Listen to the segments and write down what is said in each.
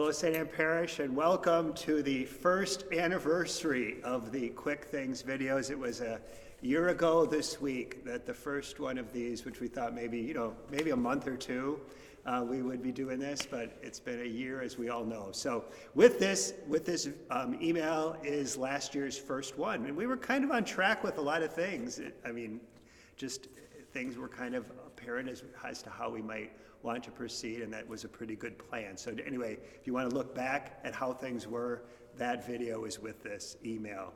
Hello, St. Anne Parish, and welcome to the first anniversary of the Quick Things videos. It was a year ago this week that the first one of these, which we thought maybe a month or two, we would be doing this, but it's been a year, as we all know. So with this email is last year's first one, and we were kind of on track with a lot of things. Just things were kind of apparent as to how we might want to proceed, and that was a pretty good plan. So anyway, if you want to look back at how things were, that video is with this email.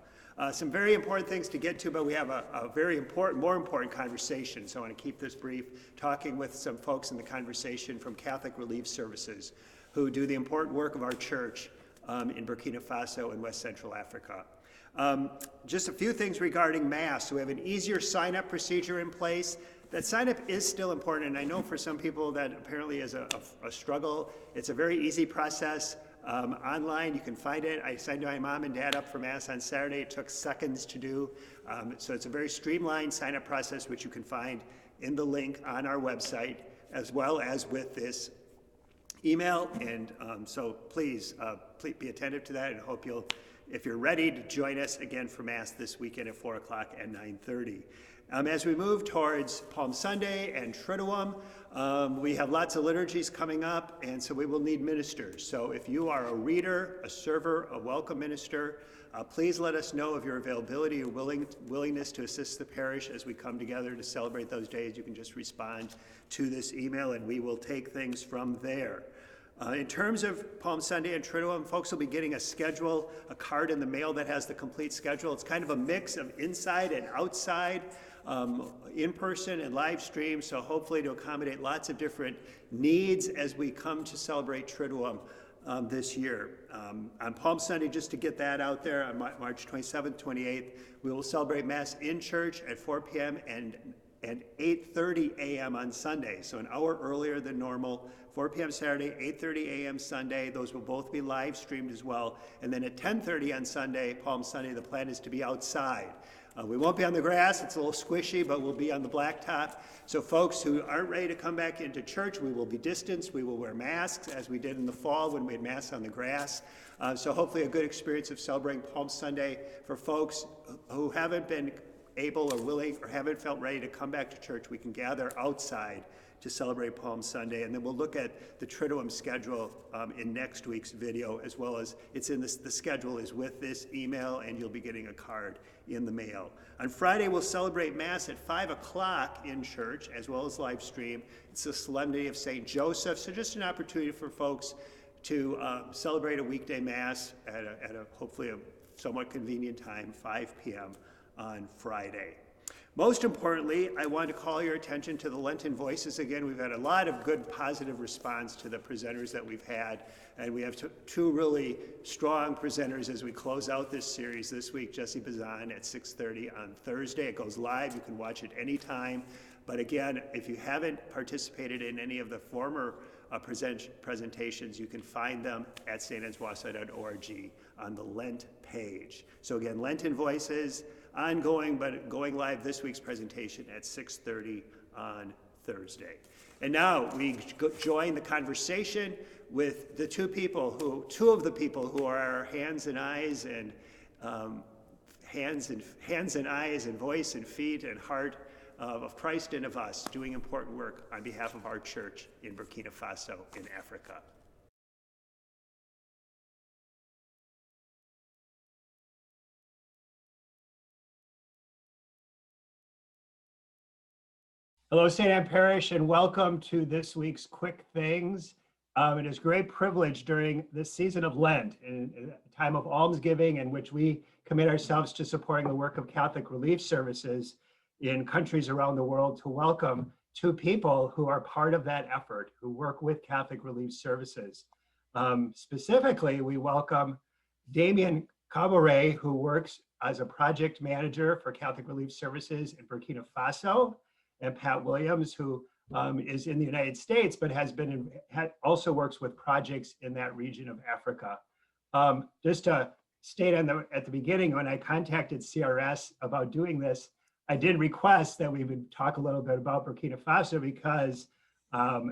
Some very important things to get to, but we have a more important conversation, so I want to keep this brief, talking with some folks in the conversation from Catholic Relief Services who do the important work of our church in Burkina Faso and West Central Africa. Just a few things regarding Mass. So we have an easier sign-up procedure in place. That sign-up is still important, and I know for some people that apparently is a struggle. It's a very easy process. Online, you can find it. I signed my mom and dad up for Mass on Saturday. It took seconds to do. So it's a very streamlined sign-up process, which you can find in the link on our website, as well as with this email. And so please be attentive to that, and hope if you're ready to join us again for Mass this weekend at 4 o'clock and 9:30. As we move towards Palm Sunday and Triduum, we have lots of liturgies coming up, and so we will need ministers. So if you are a reader, a server, a welcome minister, please let us know of your availability or willingness to assist the parish as we come together to celebrate those days. You can just respond to this email, and we will take things from there. In terms of Palm Sunday and Triduum, folks will be getting a card in the mail that has the complete schedule. It's kind of a mix of inside and outside, in-person and live stream, so hopefully to accommodate lots of different needs as we come to celebrate Triduum this year. On Palm Sunday, just to get that out there, on March 27th, 28th, we will celebrate Mass in church at 4 p.m. and 8:30 a.m. on Sunday, so an hour earlier than normal. 4 p.m. Saturday, 8:30 a.m. Sunday. Those will both be live streamed as well. And then at 10:30 on Sunday, Palm Sunday, the plan is to be outside. We won't be on the grass. It's a little squishy, but we'll be on the blacktop. So folks who aren't ready to come back into church, we will be distanced. We will wear masks, as we did in the fall when we had Mass on the grass. So hopefully a good experience of celebrating Palm Sunday for folks who haven't been able or willing or haven't felt ready to come back to church. We can gather outside to celebrate Palm Sunday, and then we'll look at the Triduum schedule in next week's video, as well as the schedule is with this email, and you'll be getting a card in the mail. On Friday, we'll celebrate Mass at 5 o'clock in church, as well as live stream. It's the Solemnity of St. Joseph, so just an opportunity for folks to celebrate a weekday Mass at a hopefully a somewhat convenient time, 5 p.m. on Friday. Most importantly, I want to call your attention to the Lenten Voices again. We've had a lot of good positive response to the presenters that we've had, and we have two really strong presenters as we close out this series this week. Jesse Bazan at 6:30 on Thursday. It goes live. You can watch it anytime. But again, if you haven't participated in any of the former presentations, you can find them at stanneswausau.org on the Lent page. So again, Lenten Voices, ongoing, but going live this week's presentation at 6:30 on Thursday. And now we join the conversation with the two of the people who are our hands and eyes and eyes and voice and feet and heart of Christ and of us, doing important work on behalf of our church in Burkina Faso in Africa. Hello, St. Anne Parish, and welcome to this week's Quick Things. It is a great privilege during this season of Lent, in a time of almsgiving in which we commit ourselves to supporting the work of Catholic Relief Services in countries around the world, to welcome two people who are part of that effort, who work with Catholic Relief Services. Specifically, we welcome Damien Caboret, who works as a project manager for Catholic Relief Services in Burkina Faso, and Pat Williams, who is in the United States, but also works with projects in that region of Africa. Just to state at the beginning, when I contacted CRS about doing this, I did request that we would talk a little bit about Burkina Faso, because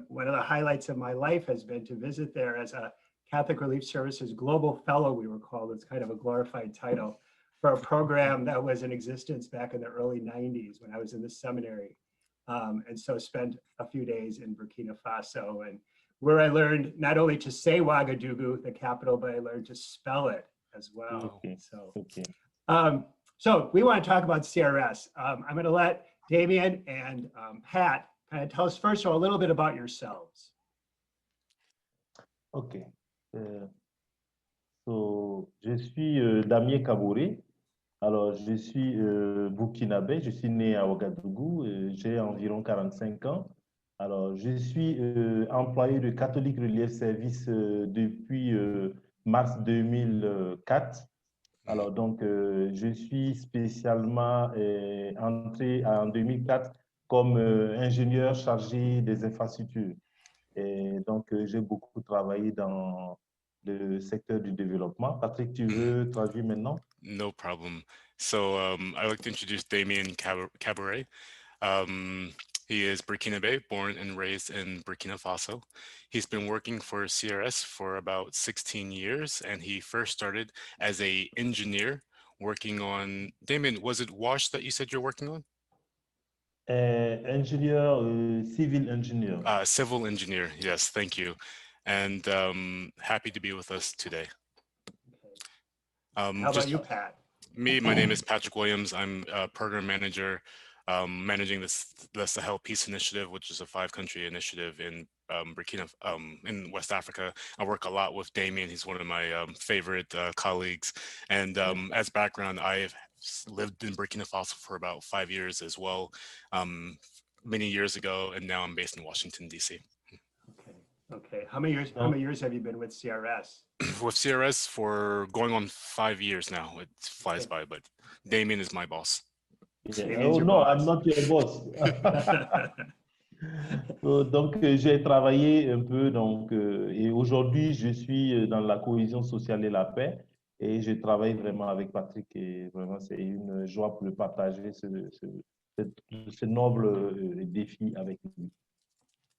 one of the highlights of my life has been to visit there as a Catholic Relief Services Global Fellow, we were called. It's kind of a glorified title for a program that was in existence back in the early 90s when I was in the seminary. And so spent a few days in Burkina Faso, and where I learned not only to say Ouagadougou, the capital, but I learned to spell it as well. Okay. So, Okay. so we want to talk about CRS. I'm going to let Damien and Pat kind of tell us first of all a little bit about yourselves. Okay. So, je suis Damien Kabouré. Alors, je suis burkinabé. Je suis né à Ouagadougou. J'ai environ 45 ans. Alors, je suis employé de Catholic Relief Service depuis mars 2004. Alors, donc, je suis spécialement entré en 2004 comme ingénieur chargé des infrastructures. Et donc, j'ai beaucoup travaillé dans le secteur du développement. Patrick, tu veux traduire maintenant? No problem. So I'd like to introduce Damien Cabaret. He is Burkinabe, born and raised in Burkina Faso. He's been working for CRS for about 16 years, and he first started as an engineer working on, Damien, was it WASH that you said you're working on? Ingénieur, civil engineer. Civil engineer, yes, thank you. And happy to be with us today. How about you, Pat? My name is Patrick Williams. I'm a program manager managing the Sahel Peace Initiative, which is a 5-country initiative in in West Africa. I work a lot with Damien. He's one of my favorite colleagues. And as background, I've lived in Burkina Faso for about 5 years as well, many years ago, and now I'm based in Washington, D.C. Okay. How many years have you been with CRS? With CRS for going on 5 years now. It flies by, but Damien is my boss. Yeah. Oh no, I'm not your boss. Donc, j'ai travaillé un peu, donc, et aujourd'hui, je suis dans la cohésion sociale et la paix, et je travaille vraiment avec Patrick, et vraiment, c'est une joie pour le partager ce noble défi avec lui.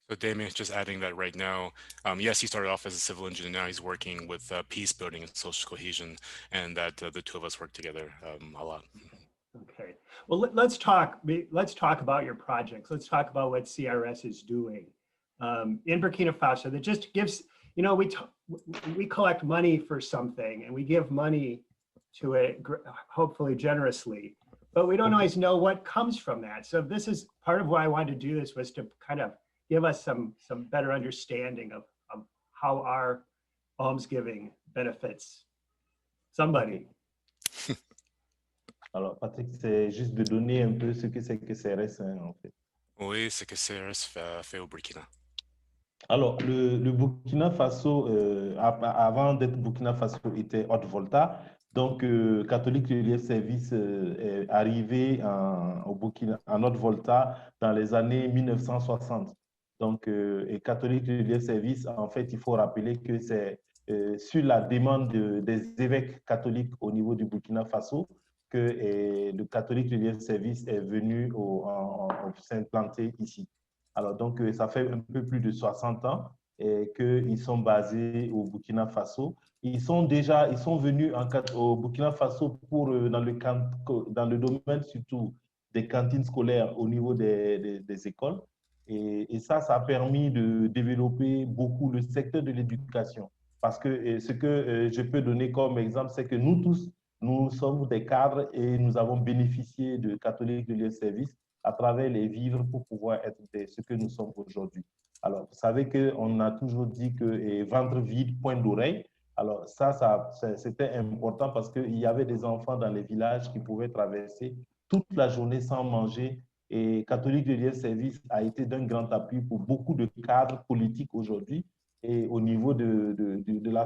So Damien is just adding that right now. Yes, he started off as a civil engineer. Now he's working with peace building and social cohesion, and that the two of us work together a lot. Okay. Well, let's talk about your projects. Let's talk about what CRS is doing in Burkina Faso. That just gives, you know, we collect money for something and we give money to it, hopefully generously, but we don't always know what comes from that. So this is part of why I wanted to do this, was to kind of give us some better understanding of how our almsgiving benefits somebody. Alors, Patrick, c'est juste de donner un peu ce que c'est que CRS, hein, en fait. Oui, c'est que CRS fait au Burkina. Alors, le Burkina Faso, avant d'être Burkina Faso, était Haute-Volta. Donc, Catholic Relief Service est arrivé au Burkina, en Haute-Volta dans les années 1960. Donc, et Catholic Relief Service, en fait, il faut rappeler que c'est sur la demande des évêques catholiques au niveau du Burkina Faso que le Catholic Relief Service est venu s'implanter ici. Alors, donc, ça fait un peu plus de 60 ans qu'ils sont basés au Burkina Faso. Ils sont venus au Burkina Faso dans le domaine surtout des cantines scolaires au niveau des écoles. Et ça a permis de développer beaucoup le secteur de l'éducation. Parce que ce que je peux donner comme exemple, c'est que nous tous, nous sommes des cadres et nous avons bénéficié de Catholic Relief Service à travers les vivres pour pouvoir être ce que nous sommes aujourd'hui. Alors, vous savez qu'on a toujours dit que ventre vide, point d'oreille. Alors, c'était important parce qu'il y avait des enfants dans les villages qui pouvaient traverser toute la journée sans manger. Et Catholic Relief Service a été d'un grand appui pour beaucoup de cadres politiques aujourd'hui et au niveau de la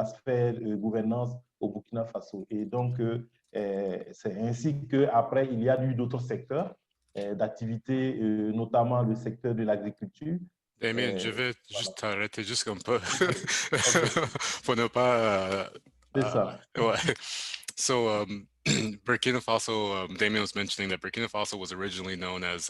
sphère gouvernance au Burkina Faso. Et donc, c'est ainsi qu'après, il y a eu d'autres secteurs d'activité, notamment le secteur de l'agriculture. Damien, je vais juste t'arrêter juste un peu pour ne pas... C'est ça. Ouais. So Burkina Faso, Damien was mentioning that Burkina Faso was originally known as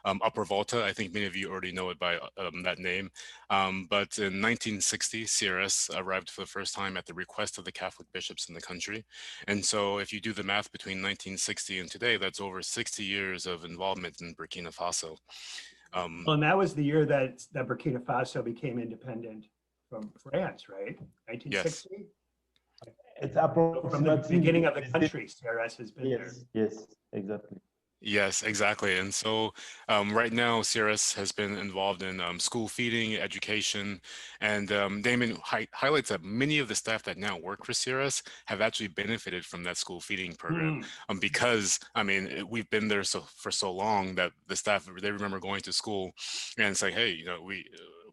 Upper Volta. I think many of you already know it by that name. But in 1960, CRS arrived for the first time at the request of the Catholic bishops in the country. And so if you do the math between 1960 and today, that's over 60 years of involvement in Burkina Faso. Well, and that was the year that Burkina Faso became independent from France, right? Yes. 1960? It's So from the beginning approximately of the country, CRS has been there. yes, exactly. Yes, exactly. And so right now, CRS has been involved in school feeding, education, and Damon highlights that many of the staff that now work for CRS have actually benefited from that school feeding program because, I mean, we've been there for so long that the staff, they remember going to school and saying, hey, you know,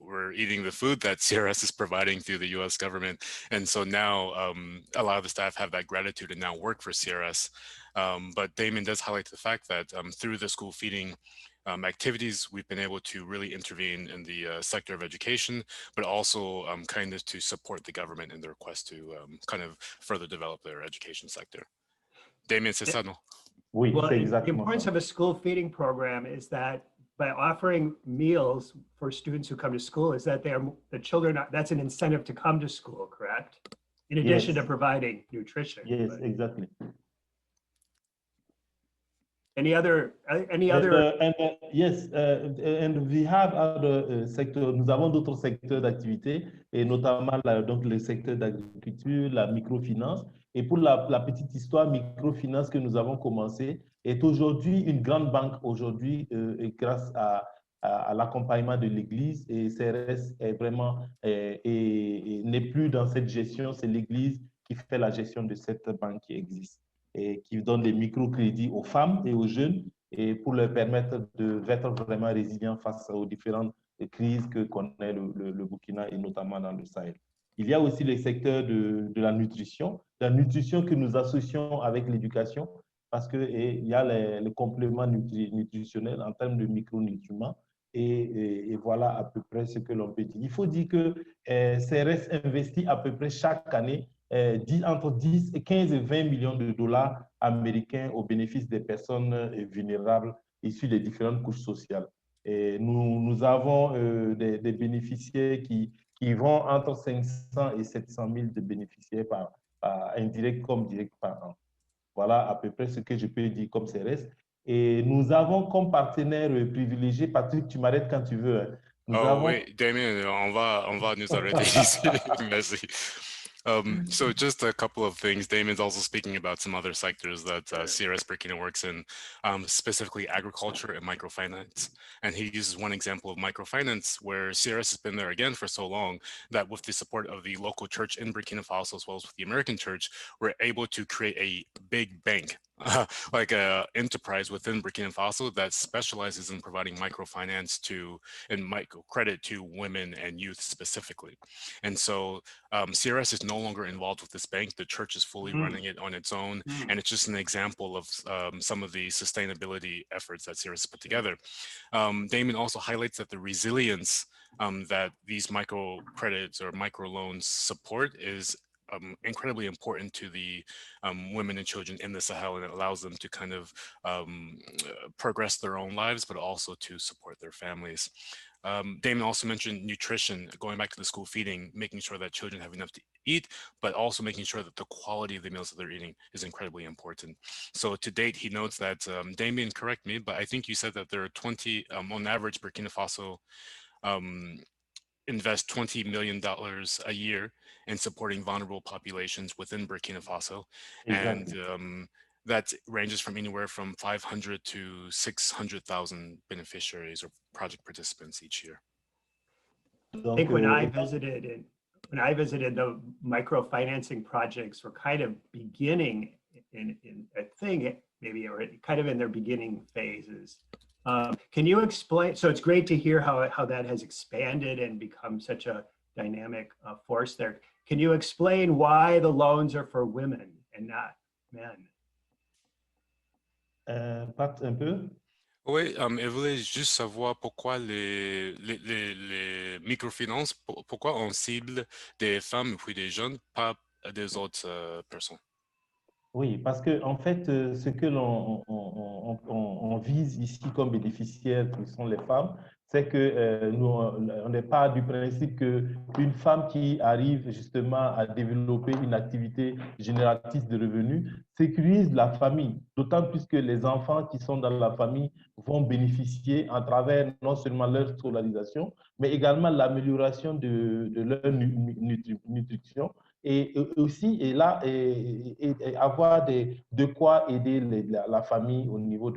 we're eating the food that CRS is providing through the US government. And so now a lot of the staff have that gratitude and now work for CRS. But Damon does highlight the fact that through the school feeding activities, we've been able to really intervene in the sector of education, but also kind of to support the government in their quest to kind of further develop their education sector. Damien, c'est ça, non? Oui, Well, c'est and the exactement importance ça. of a school feeding program is that by offering meals for students who come to school, is that the children, that's an incentive to come to school, correct? In addition to Yes, providing nutrition. yes, But exactly. any other, Yes, and we have other sectors. Nous avons d'autres secteurs d'activité, et notamment donc le secteur d'agriculture, la microfinance. Et pour la petite histoire, microfinance que nous avons commencé est aujourd'hui une grande banque aujourd'hui et grâce à l'accompagnement de l'Église. Et CRS est vraiment et n'est plus dans cette gestion, c'est l'Église qui fait la gestion de cette banque qui existe et qui donne des microcrédits aux femmes et aux jeunes et pour leur permettre d'être vraiment résilients face aux différentes crises que connaît le Burkina et notamment dans le Sahel. Il y a aussi le secteur de la nutrition que nous associons avec l'éducation parce qu'il y a les compléments nutritionnels en termes de micronutriments et voilà à peu près ce que l'on peut dire. Il faut dire que CRS investit à peu près chaque année entre 10 et 15 et 20 millions de dollars américains au bénéfice des personnes vulnérables issues des différentes couches sociales. Et nous avons des bénéficiaires qui vont entre 500 et 700 000 de bénéficiaires par indirect comme direct par an. Voilà à peu près ce que je peux dire comme CRS. Et nous avons comme partenaire privilégié, Patrick, tu m'arrêtes quand tu veux. Hein. Nous Oh, avons wait, Damien, on va nous arrêter ici. Merci. So just a couple of things. Damien's also speaking about some other sectors that CRS Burkina works in, specifically agriculture and microfinance. And he uses one example of microfinance where CRS has been there again for so long that with the support of the local church in Burkina Faso, as well as with the American church, we're able to create a big bank, like a enterprise within Burkina Faso that specializes in providing microfinance to and microcredit to women and youth specifically. And so CRS is no longer involved with this bank. The church is fully running it on its own. And it's just an example of some of the sustainability efforts that CRS put together. Damon also highlights that the resilience that these microcredits or microloans support is incredibly important to the women and children in the Sahel, and it allows them to kind of progress their own lives, but also to support their families. Damon also mentioned nutrition, going back to the school feeding, making sure that children have enough to eat, but also making sure that the quality of the meals that they're eating is incredibly important. So to date, he notes that, Damien, correct me, but I think you said that there are 20, on average, Burkina Faso invest $20 million a year in supporting vulnerable populations within Burkina Faso. exactly. And that ranges from anywhere from 500 to 600,000 beneficiaries or project participants each year. I Donc, think when I visited, the microfinancing projects were kind of beginning in a thing, maybe, or kind of in their beginning phases. Can you explain? So it's great to hear how that has expanded and become such a dynamic force there. Can you explain why the loans are for women and not men? Pat, un peu. Oui, elle voulait juste savoir pourquoi les microfinances, pourquoi on cible des femmes et puis des jeunes, pas des autres personnes. Oui, parce que en fait, ce que on vise ici comme bénéficiaires, qui sont les femmes, c'est que nous, on n'est pas du principe qu'une femme qui arrive justement à développer une activité génératrice de revenus sécurise la famille, d'autant plus que les enfants qui sont dans la famille vont bénéficier à travers non seulement leur scolarisation, mais également l'amélioration de leur nutrition et aussi et là et avoir de quoi aider la famille au niveau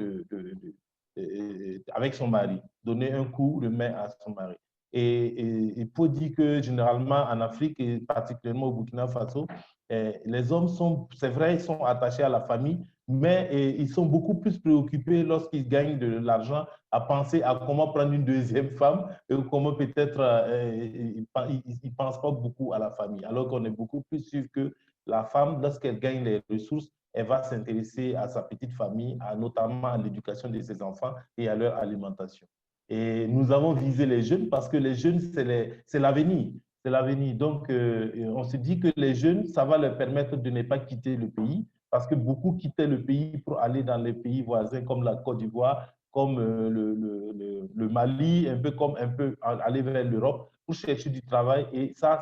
avec son mari, donner un coup de main à son mari. Il faut dire que généralement en Afrique et particulièrement au Burkina Faso, les hommes sont, c'est vrai, ils sont attachés à la famille, mais ils sont beaucoup plus préoccupés lorsqu'ils gagnent de l'argent à penser à comment prendre une deuxième femme et comment peut-être ils ne pensent pas beaucoup à la famille. Alors qu'on est beaucoup plus sûr que la femme, lorsqu'elle gagne les ressources, elle va s'intéresser à sa petite famille, notamment à l'éducation de ses enfants et à leur alimentation. Et nous avons visé les jeunes parce que les jeunes, c'est l'avenir. C'est l'avenir. Donc, on se dit que les jeunes, ça va leur permettre de ne pas quitter le pays parce que beaucoup quittaient le pays pour aller dans les pays voisins comme la Côte d'Ivoire, comme le Mali, un peu comme un peu aller vers l'Europe pour chercher du travail. Et ça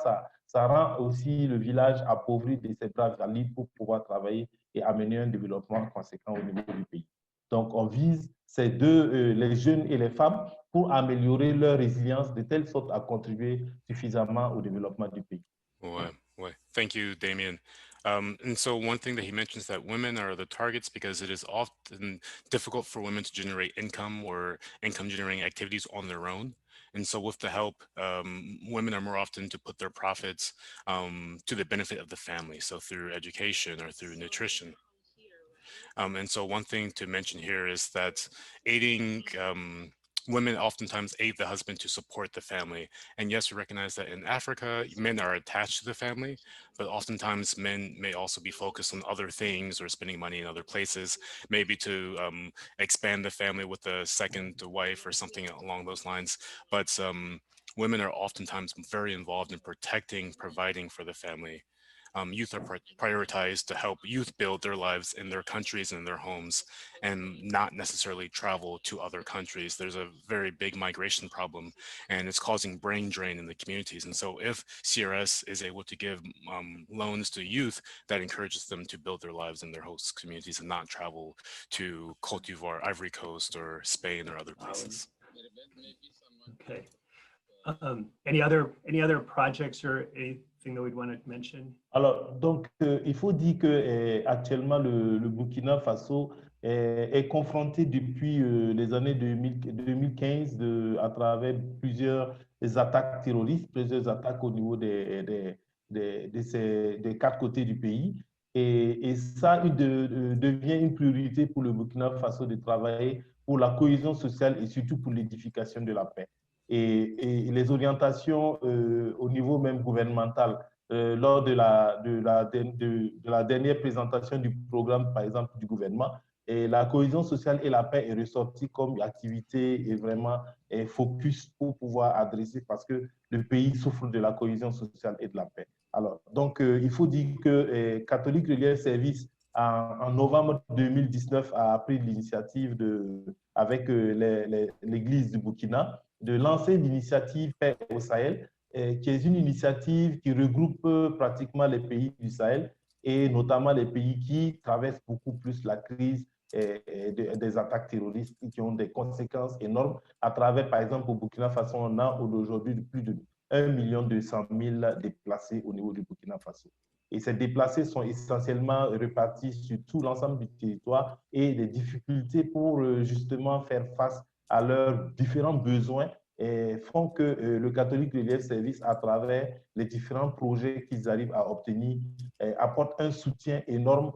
rend aussi le village appauvri de ses braves alliés pour pouvoir travailler et amener un développement conséquent au niveau du pays. Donc, on vise ces deux, les jeunes et les femmes, pour améliorer leur résilience de telle sorte à contribuer suffisamment au développement du pays. Ouais, ouais. Thank you, Damien. And so one thing that he mentions that women are the targets because it is often difficult for women to generate income or income generating activities on their own. And so with the help, women are more often to put their profits to the benefit of the family. So through education or through nutrition. And so one thing to mention here is that aiding women oftentimes aid the husband to support the family. And yes, we recognize that in Africa, men are attached to the family, but oftentimes men may also be focused on other things or spending money in other places, maybe to expand the family with a second wife or something along those lines. But women are oftentimes very involved in protecting, providing for the family. Youth are prioritized to help youth build their lives in their countries and their homes and not necessarily travel to other countries. There's a very big migration problem and it's causing brain drain in the communities. And so if CRS is able to give loans to youth, that encourages them to build their lives in their host communities and not travel to Cote d'Ivoire, Ivory Coast, or Spain or other places. Okay. Any other projects or anything that we'd want to mention? Alors, donc, il faut dire que actuellement, le Burkina Faso est confronté depuis les années 2015 à travers plusieurs attaques terroristes, plusieurs attaques au niveau des quatre côtés du pays. Et ça devient une priorité pour le Burkina Faso de travailler pour la cohésion sociale et surtout pour l'édification de la paix. Et les orientations au niveau même gouvernemental lors de la dernière présentation du programme, par exemple, du gouvernement. Et la cohésion sociale et la paix est ressortie comme activité et vraiment focus pour pouvoir adresser parce que le pays souffre de la cohésion sociale et de la paix. Alors, donc, il faut dire que Catholique Relief Service, en novembre 2019, a pris l'initiative avec l'Église du Burkina de lancer l'initiative Paix au Sahel, qui est une initiative qui regroupe pratiquement les pays du Sahel et notamment les pays qui traversent beaucoup plus la crise des attaques terroristes qui ont des conséquences énormes à travers, par exemple, au Burkina Faso, on a aujourd'hui plus de 1,2 million déplacés au niveau du Burkina Faso. Et ces déplacés sont essentiellement répartis sur tout l'ensemble du territoire et des difficultés pour justement faire face à leurs différents besoins et font que le catholique Relief Service, à travers les différents projets qu'ils arrivent à obtenir, apporte un soutien énorme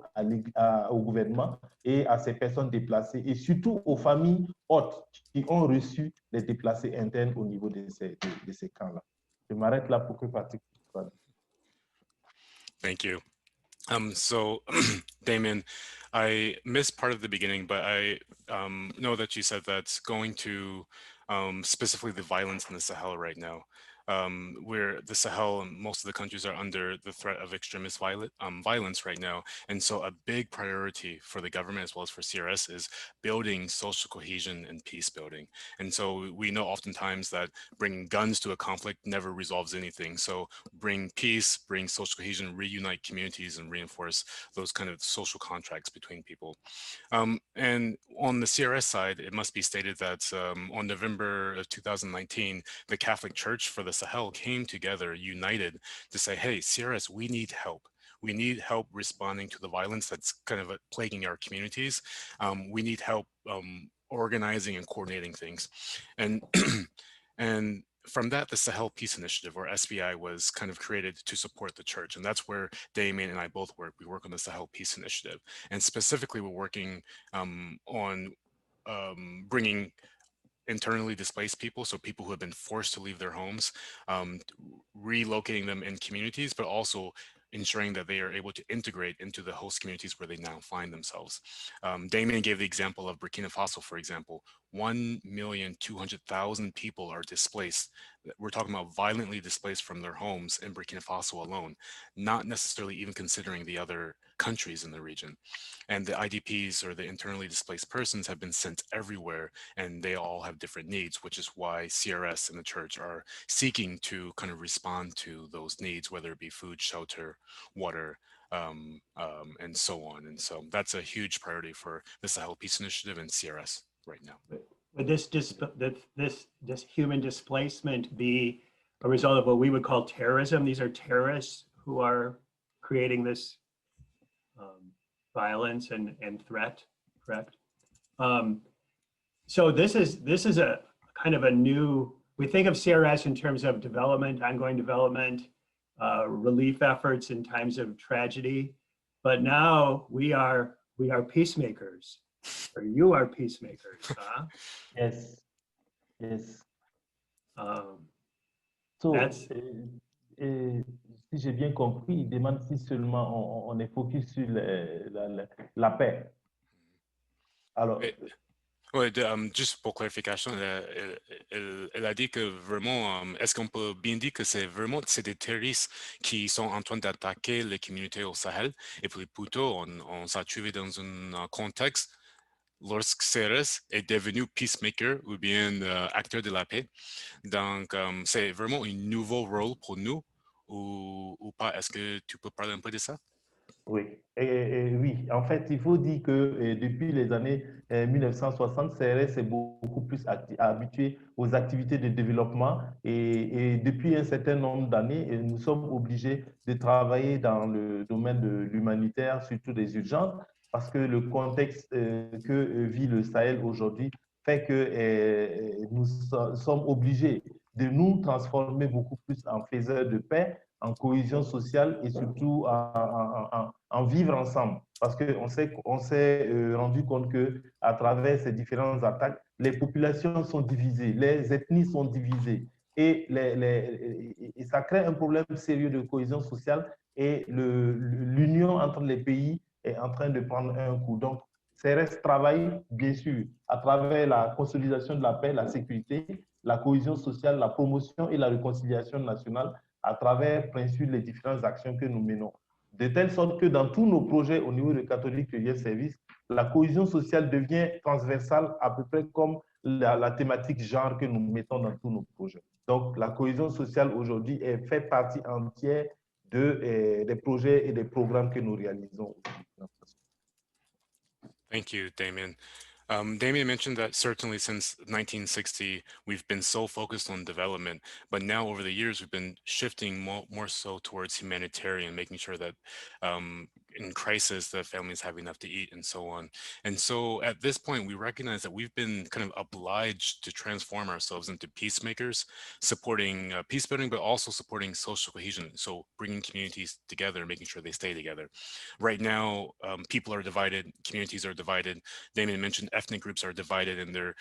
au gouvernement et à ces personnes déplacées et surtout aux familles hôtes qui ont reçu les déplacés internes au niveau de ces camps-là. Je m'arrête là pour que Patrick parle. Thank you. So, Damien, I missed part of the beginning, but I know that you said that going to specifically the violence in the Sahel right now. where the Sahel and most of the countries are under the threat of extremist violence right now. And so a big priority for the government as well as for CRS is building social cohesion and peace building. And so we know oftentimes that bringing guns to a conflict never resolves anything. So bring peace, bring social cohesion, reunite communities, and reinforce those kind of social contracts between people. And on the CRS side, it must be stated that on November of 2019, the Catholic Church for the Sahel came together, united, to say, hey, CRS, we need help. We need help responding to the violence that's kind of plaguing our communities. We need help organizing and coordinating things. And and from that, the Sahel Peace Initiative, or SPI, was kind of created to support the church. And that's where Damien and I both work. We work on the Sahel Peace Initiative. And specifically, we're working on bringing internally displaced people, so people who have been forced to leave their homes, relocating them in communities, but also ensuring that they are able to integrate into the host communities where they now find themselves. Damien gave the example of Burkina Faso, for example. 1,200,000 people are displaced. We're talking about violently displaced from their homes in Burkina Faso alone, not necessarily even considering the other countries in the region. And the IDPs, or the internally displaced persons, have been sent everywhere, and they all have different needs, which is why CRS and the church are seeking to kind of respond to those needs, whether it be food, shelter, water, and so on. And so that's a huge priority for the Sahel Peace Initiative and CRS right now. Would this human displacement be a result of what we would call terrorism? These are terrorists who are creating this violence and threat, correct? So this is a kind of a new, we think of CRS in terms of development, ongoing development, relief efforts in times of tragedy, but now we are peacemakers, or you are peacemakers, huh? Yes, yes. So, That's si j'ai bien compris, il demande si seulement on est focus sur la paix. Alors, Ouais, juste pour clarification, elle a dit que vraiment, est-ce qu'on peut bien dire que c'est des terroristes qui sont en train d'attaquer les communautés au Sahel, et puis plutôt on s'est trouvé dans un contexte lorsque CRS est devenu peacemaker ou bien acteur de la paix. Donc, c'est vraiment un nouveau rôle pour nous ou pas? Est-ce que tu peux parler un peu de ça? oui, oui, en fait, il faut dire que depuis les années 1960, CRS est beaucoup plus habitué aux activités de développement et depuis un certain nombre d'années, nous sommes obligés de travailler dans le domaine de l'humanitaire, surtout des urgences, parce que le contexte que vit le Sahel aujourd'hui fait que nous sommes obligés de nous transformer beaucoup plus en faiseurs de paix, en cohésion sociale et surtout en vivre ensemble. Parce qu'on s'est rendu compte qu'à travers ces différentes attaques, les populations sont divisées, les ethnies sont divisées et ça crée un problème sérieux de cohésion sociale et l'union entre les pays est en train de prendre un coup. Donc, CRS travaille, bien sûr, à travers la consolidation de la paix, la sécurité, la cohésion sociale, la promotion et la réconciliation nationale à travers, bien sûr, les différentes actions que nous menons. De telle sorte que dans tous nos projets au niveau de Catholic Relief Service, la cohésion sociale devient transversale à peu près comme la thématique genre que nous mettons dans tous nos projets. Donc, la cohésion sociale aujourd'hui fait partie entière des projets et des programmes que nous réalisons. Thank you, Damien. Damien mentioned that certainly since 1960, we've been so focused on development, but now over the years, we've been shifting more so towards humanitarian, making sure that in crisis, the families have enough to eat and so on. And so at this point, we recognize that we've been kind of obliged to transform ourselves into peacemakers, supporting peace building, but also supporting social cohesion. So bringing communities together, making sure they stay together. Right now, people are divided, communities are divided. Damien mentioned ethnic groups are divided and they're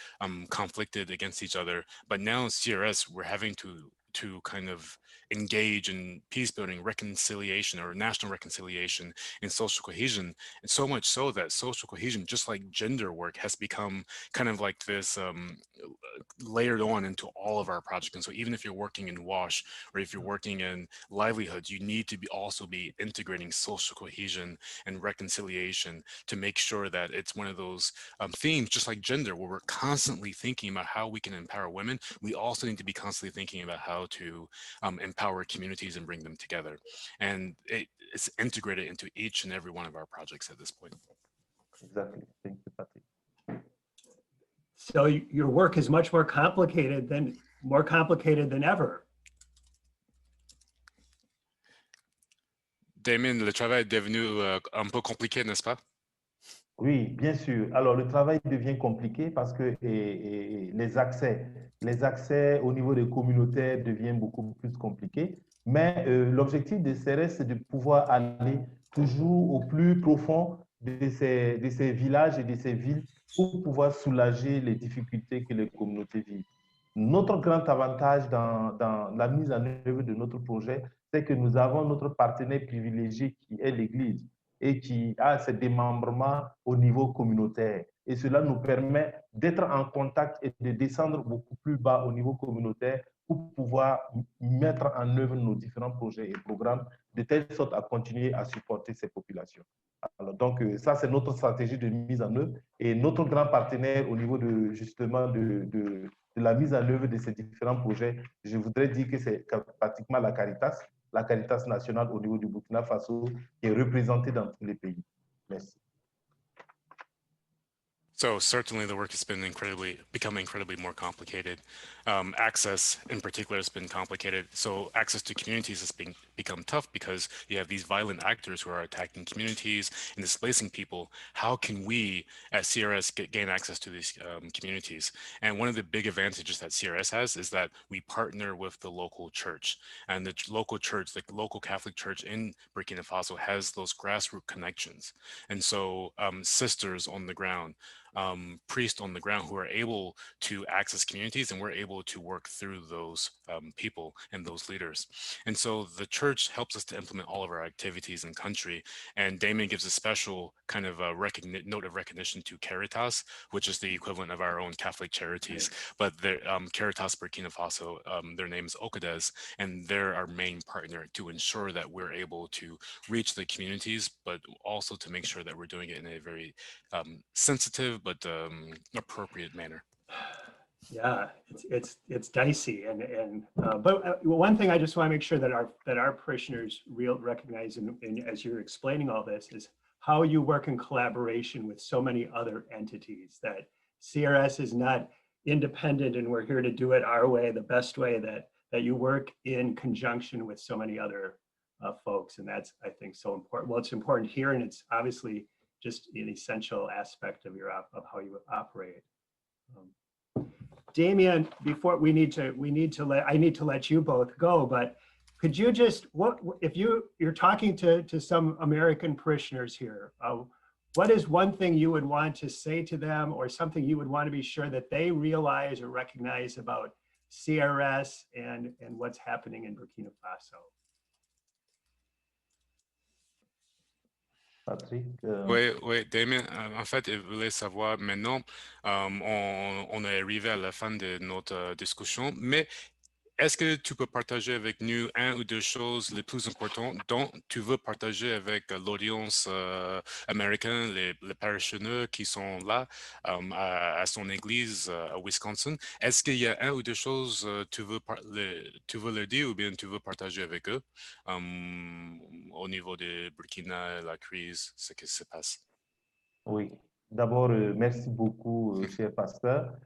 conflicted against each other. But now CRS, we're having to to kind of engage in peace building, reconciliation, or national reconciliation and social cohesion. And so much so that social cohesion, just like gender work, has become kind of like this layered on into all of our projects. And so even if you're working in WASH or if you're working in livelihoods, you need to also be integrating social cohesion and reconciliation to make sure that it's one of those themes, just like gender, where we're constantly thinking about how we can empower women. We also need to be constantly thinking about how to empower communities and bring them together. And it's integrated into each and every one of our projects at this point. Exactly. Thank you, Patrick. So your work is much more complicated than ever. Damien, le travail est devenu un peu compliqué, n'est-ce pas? Oui, bien sûr. Alors, le travail devient compliqué parce que les accès au niveau des communautaires deviennent beaucoup plus compliqués. Mais l'objectif de CRS, c'est de pouvoir aller toujours au plus profond de ces villages et de ces villes pour pouvoir soulager les difficultés que les communautés vivent. Notre grand avantage dans la mise en œuvre de notre projet, c'est que nous avons notre partenaire privilégié qui est l'Église et qui a ses démembrements au niveau communautaire. Et cela nous permet d'être en contact et de descendre beaucoup plus bas au niveau communautaire pour pouvoir mettre en œuvre nos différents projets et programmes de telle sorte à continuer à supporter ces populations. Alors, donc, ça, c'est notre stratégie de mise en œuvre. Et notre grand partenaire au niveau de, justement, de la mise en œuvre de ces différents projets, je voudrais dire que c'est pratiquement la Caritas nationale au niveau du Burkina Faso, qui est représentée dans tous les pays. Merci. So certainly the work has been become incredibly more complicated. Access in particular has been complicated. So access to communities has become tough because you have these violent actors who are attacking communities and displacing people. How can we at CRS gain access to these communities? And one of the big advantages that CRS has is that we partner with the local church, and the local church, the local Catholic church in Burkina Faso, has those grassroots connections. And so sisters on the ground, priests on the ground who are able to access communities, and we're able to work through those people and those leaders. And so the church helps us to implement all of our activities in country. And Damien gives a special kind of note of recognition to Caritas, which is the equivalent of our own Catholic charities. But Caritas Burkina Faso, their name is Okades, and they're our main partner to ensure that we're able to reach the communities, but also to make sure that we're doing it in a very sensitive but appropriate manner. Yeah, it's dicey, but one thing I just want to make sure that our parishioners recognize, and as you're explaining all this, is how you work in collaboration with so many other entities. That CRS is not independent, and we're here to do it our way, the best way. That you work in conjunction with so many other folks, and that's, I think, so important. Well, it's important here, and it's obviously just an essential aspect of how you operate. Damien, before I need to let you both go, but could you just, if you're talking to some American parishioners here, what is one thing you would want to say to them, or something you would want to be sure that they realize or recognize about CRS and what's happening in Burkina Faso? Patrick. Oui, Damien, en fait, je voulais savoir maintenant, on est arrivé à la fin de notre discussion, mais est-ce que tu peux partager avec nous un ou deux choses les plus importantes dont tu veux partager avec l'audience américaine, les parishioners qui sont là à son église à Wisconsin? Est-ce qu'il y a un ou deux choses tu veux leur dire ou bien tu veux partager avec eux au niveau de Burkina, la crise, ce qui se passe? Oui, d'abord, merci beaucoup, cher pasteur,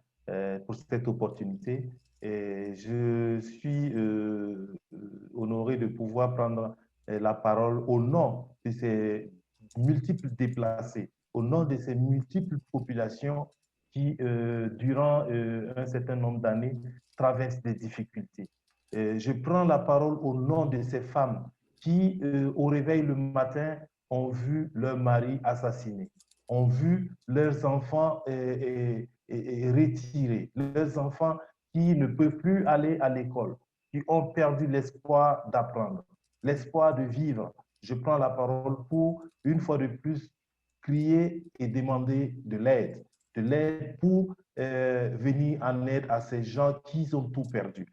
pour cette opportunité. Et je suis honoré de pouvoir prendre la parole au nom de ces multiples déplacés, au nom de ces multiples populations qui, durant un certain nombre d'années, traversent des difficultés. Je prends la parole au nom de ces femmes qui, au réveil le matin, ont vu leur mari assassiné, ont vu leurs enfants retirés, leurs enfants qui ne peuvent plus aller à l'école. qui ont perdu l'espoir d'apprendre, l'espoir de vivre. Je prends la parole pour, une fois de plus, crier et demander de l'aide pour venir en aide à ces gens qui ont tout perdu.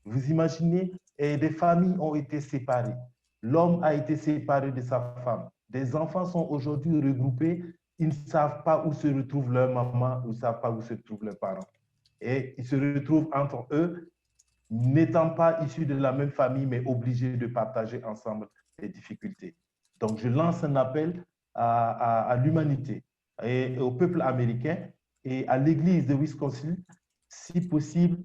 Vous imaginez, des familles ont été séparées. L'homme a été séparé de sa femme. Des enfants sont aujourd'hui regroupés. Ils ne savent pas où se retrouve leur maman, ils ne savent pas où se trouvent leurs parents. Et ils se retrouvent entre eux, n'étant pas issus de la même famille, mais obligés de partager ensemble les difficultés. Donc, je lance un appel à l'humanité et au peuple américain et à l'Église de Wisconsin, si possible,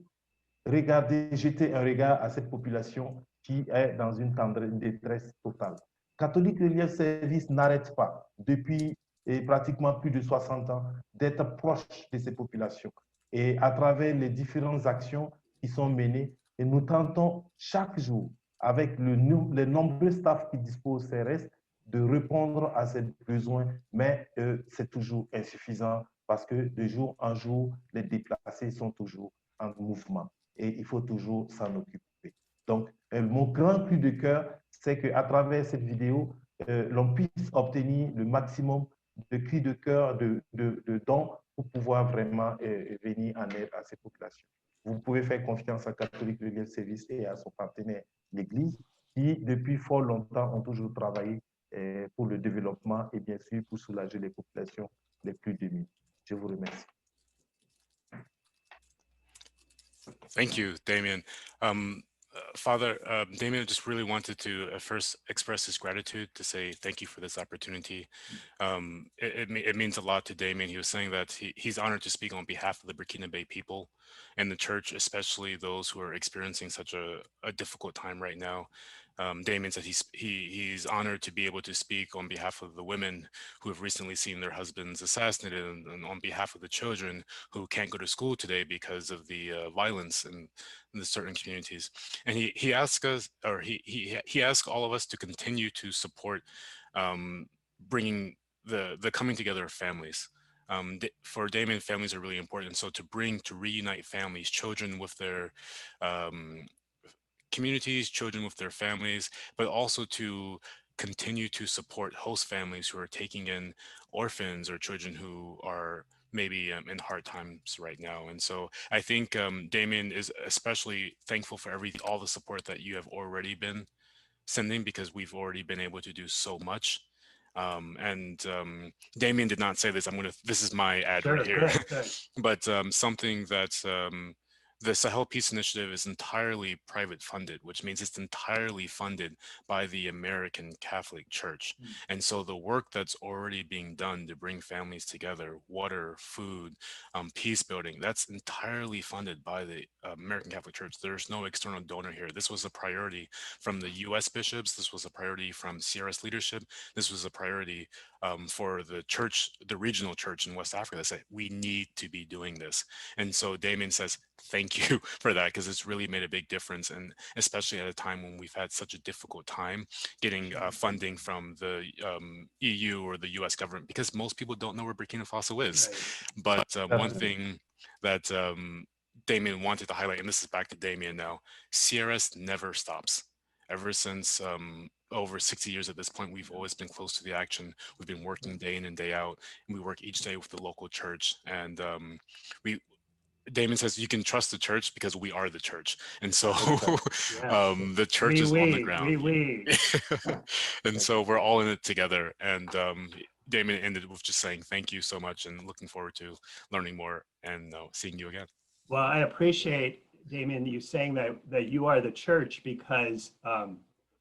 jeter un regard à cette population qui est dans une détresse totale. Catholique Relief Service n'arrête pas, depuis pratiquement plus de 60 ans, d'être proche de ces populations. Et à travers les différentes actions qui sont menées, et nous tentons chaque jour, avec les nombreux staffs qui disposent CRS, de répondre à ces besoins, mais c'est toujours insuffisant parce que de jour en jour, les déplacés sont toujours en mouvement et il faut toujours s'en occuper. Donc, mon grand cri de cœur, c'est qu'à travers cette vidéo, l'on puisse obtenir le maximum de cris de cœur, de dons pour pouvoir vraiment venir en aide à ces populations. Vous pouvez faire confiance à Catholique Relief Service et à son partenaire, l'Église, qui depuis fort longtemps ont toujours travaillé pour le développement et bien sûr pour soulager les populations les plus démunies. Je vous remercie. Thank you, Damien. Father, Damien just really wanted to first express his gratitude to say thank you for this opportunity. It means a lot to Damien. He was saying that he's honored to speak on behalf of the Burkina Faso people and the church, especially those who are experiencing such a difficult time right now. Damien said he's honored to be able to speak on behalf of the women who have recently seen their husbands assassinated, and on behalf of the children who can't go to school today because of the violence in the certain communities. And he asked us, or he asked all of us to continue to support bringing the coming together of families. For Damien, families are really important. So to reunite families, children with their communities, children with their families, but also to continue to support host families who are taking in orphans or children who are maybe in hard times right now. And so I think Damien is especially thankful for all the support that you have already been sending, because we've already been able to do so much. Damien did not say this. This is my ad right here. Good. But something that the Sahel Peace Initiative is entirely private funded, which means it's entirely funded by the American Catholic Church. And so the work that's already being done to bring families together, water, food, peace building, that's entirely funded by the American Catholic Church. There's no external donor here. This was a priority from the US bishops. This was a priority from CRS leadership. This was a priority for the church, the regional church in West Africa, that said, we need to be doing this. And so Damien says, thank you for that, because it's really made a big difference. And especially at a time when we've had such a difficult time getting funding from the EU or the US government, because most people don't know where Burkina Faso is. Right. But one thing that Damien wanted to highlight, and this is back to Damien now, CRS never stops. Ever since over 60 years at this point, we've always been close to the action. We've been working day in and day out, and we work each day with the local church. And Damien says you can trust the church because we are the church. And so the church is on the ground. And so we're all in it together. And Damien ended with just saying thank you so much and looking forward to learning more and seeing you again. Well, I appreciate, Damien, you saying that you are the church, because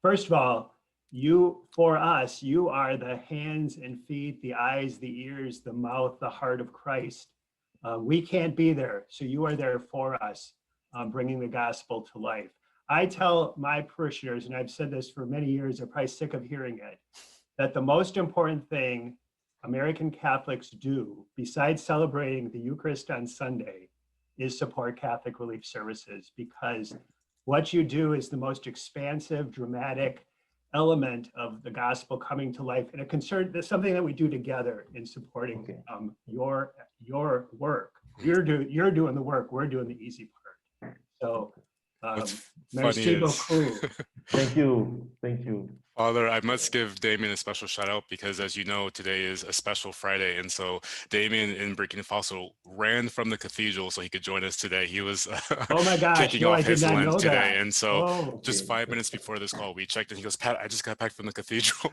first of all, for us, you are the hands and feet, the eyes, the ears, the mouth, the heart of Christ. We can't be there, so you are there for us, bringing the gospel to life. I tell my parishioners, and I've said this for many years, they're probably sick of hearing it, that the most important thing American Catholics do, besides celebrating the Eucharist on Sunday, is support Catholic Relief Services, because what you do is the most expansive, dramatic element of the gospel coming to life, and that's something that we do together in supporting your work. You're doing the work, we're doing the easy part. So Funny Merci is, beaucoup. Thank you. Thank you. Father, I must give Damien a special shout out because, as you know, today is a special Friday. And so Damien in Burkina Faso ran from the cathedral so he could join us today. He was Oh my gosh, kicking no, off I did his not Lent know today. that. And so Oh. just 5 minutes before this call, we checked and he goes, Pat, I just got back from the cathedral.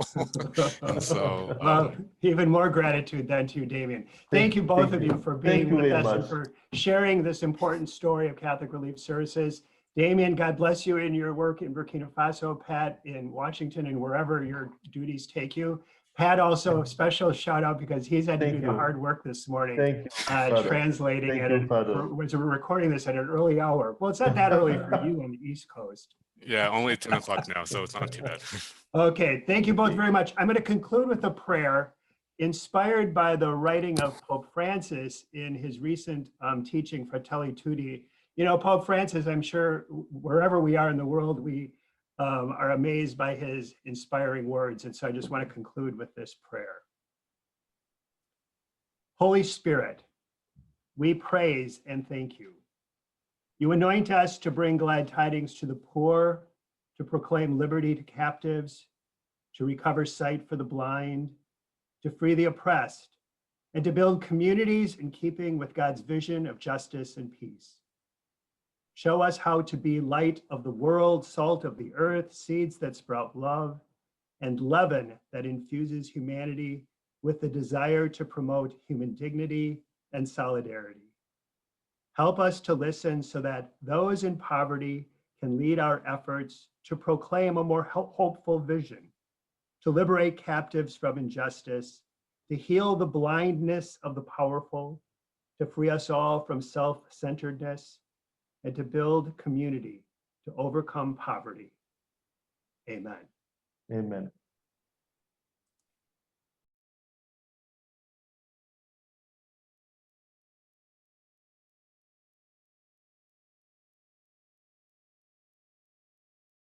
And so, Well, even more gratitude then to you, Damien. Thank you both of you for Thank being you with very us and much. for sharing this important story of Catholic Relief Services. Damien, God bless you in your work in Burkina Faso. Pat, in Washington and wherever your duties take you. Pat, also a special shout out because he's had to Thank do the you. hard work this morning, Thank you, Father. translating Thank it. you, Father. Was recording this at an early hour. Well, it's not that early for you on the East Coast. yeah, only 10 o'clock now, so it's not too bad. Okay, thank you both very much. I'm going to conclude with a prayer inspired by the writing of Pope Francis in his recent teaching, Fratelli Tutti. You know, Pope Francis, I'm sure wherever we are in the world, we are amazed by his inspiring words. And so I just want to conclude with this prayer. Holy Spirit, we praise and thank you. You anoint us to bring glad tidings to the poor, to proclaim liberty to captives, to recover sight for the blind, to free the oppressed, and to build communities in keeping with God's vision of justice and peace. Show us how to be light of the world, salt of the earth, seeds that sprout love, and leaven that infuses humanity with the desire to promote human dignity and solidarity. Help us to listen so that those in poverty can lead our efforts to proclaim a more hopeful vision, to liberate captives from injustice, to heal the blindness of the powerful, to free us all from self-centeredness, and to build community to overcome poverty. Amen. Amen.